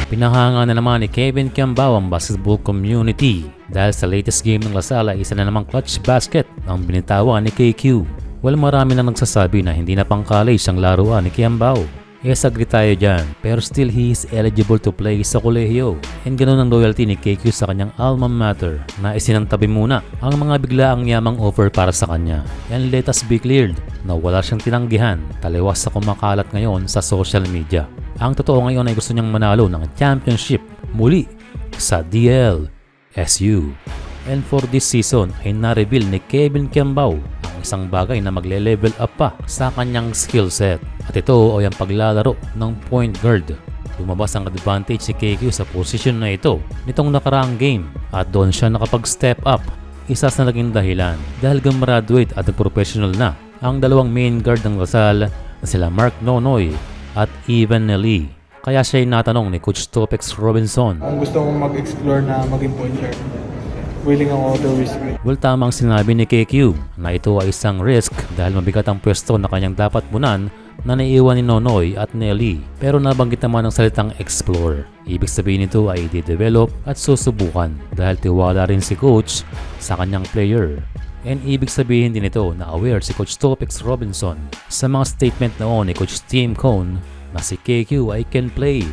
Pinahanga na naman ni Kevin Kiambao ang basketball community dahil sa latest game ng Lasal ay isa na namang clutch basket ang binitawan ni KQ. Well, marami na nagsasabi na hindi na pang college ang laruan ni Kiambao. Yes, agree tayo dyan, pero still he is eligible to play sa kolehiyo. And ganun ang loyalty ni KQ sa kanyang alma mater na isinantabi muna ang mga biglaang yamang offer para sa kanya. And let us be cleared na wala siyang tinanggihan taliwas sa kumakalat ngayon sa social media. Ang totoo ngayon ay gusto niyang manalo ng championship muli sa DLSU. And for this season ay na-reveal ni Kevin Kiambao ang isang bagay na magle-level up pa sa kanyang skill set. At ito ay ang paglalaro ng point guard. Lumabas ang advantage si KQ sa position na ito nitong nakaraang game at doon siya nakapag-step up. Isa sa naging dahilan dahil gumraduate at professional na ang dalawang main guard ng Lasal na sila Mark Nonoy at Evan Nelly. Kaya siya ay natanong ni Coach Topex Robinson. Kung gusto kong mag-explore na maging point guard, willing ako to risk it. Well, tamang sinabi ni KQ na ito ay isang risk dahil mabigat ang pwesto na kanyang dapat punan na naiiwan ni Nonoy at Nelly. Pero nabanggit naman ang salitang explore. Ibig sabihin nito ay i-develop at susubukan dahil tiwala rin si Coach sa kanyang player. And ibig sabihin din ito na aware si Coach Topex Robinson sa mga statement noon ni Coach Tim Cone na si KQ ay can play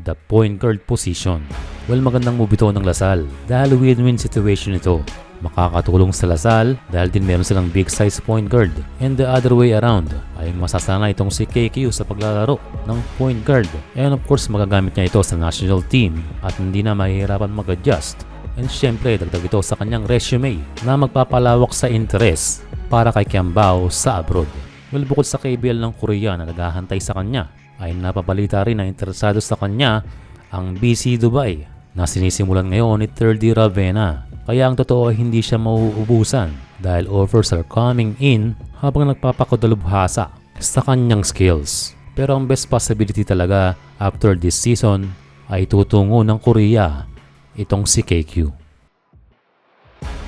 the point guard position. Well, magandang move ito ng Lasal dahil win-win situation ito. Makakatulong sa Lasal dahil din meron silang big size point guard, and the other way around ay masasana itong si KQ sa paglalaro ng point guard. And of course magagamit niya ito sa national team at hindi na mahihirapan mag-adjust. And syempre dagdag ito sa kanyang resume na magpapalawak sa interes para kay Kiambao sa abroad. Well, bukod sa KBL ng Korea na naghahantay sa kanya ay napabalita rin na interesado sa kanya ang BC Dubai na sinisimulan ngayon ni 3D Ravenna. Kaya ang totoo ay hindi siya mauubusan dahil offers are coming in habang nagpapakadalubhasa sa kanyang skills. Pero ang best possibility talaga after this season ay tutungo ng Korea itong si KQ.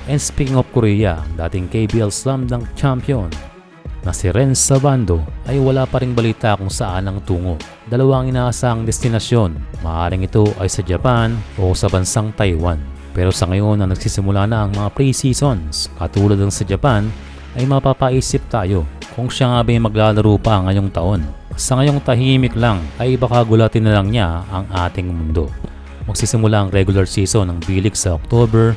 And speaking of Korea, ang dating KBL Slam Dunk champion na si Renz Sabando ay wala pa ring balita kung saan ang tungo. Dalawang inaasahang destinasyon, maaaring ito ay sa Japan o sa bansang Taiwan. Pero sa ngayon na nagsisimula na ang mga pre-seasons, katulad ng sa Japan, ay mapapaisip tayo kung siya nga ba ay maglalaro pa ngayong taon. Sa ngayong tahimik lang ay baka gulatin na lang niya ang ating mundo. Magsisimula ang regular season ng B-League sa October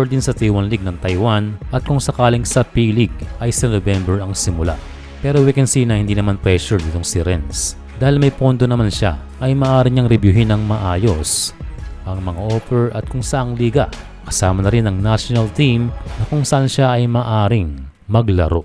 din sa T1 League ng Taiwan at kung sakaling sa P-League ay sa November ang simula. Pero we can see na hindi naman pressure ditong si Renz. Dahil may pondo naman siya ay maaari niyang reviewin ng maayos ang mga offer at kung saang liga. Kasama na rin ang national team na kung saan siya ay maaring maglaro.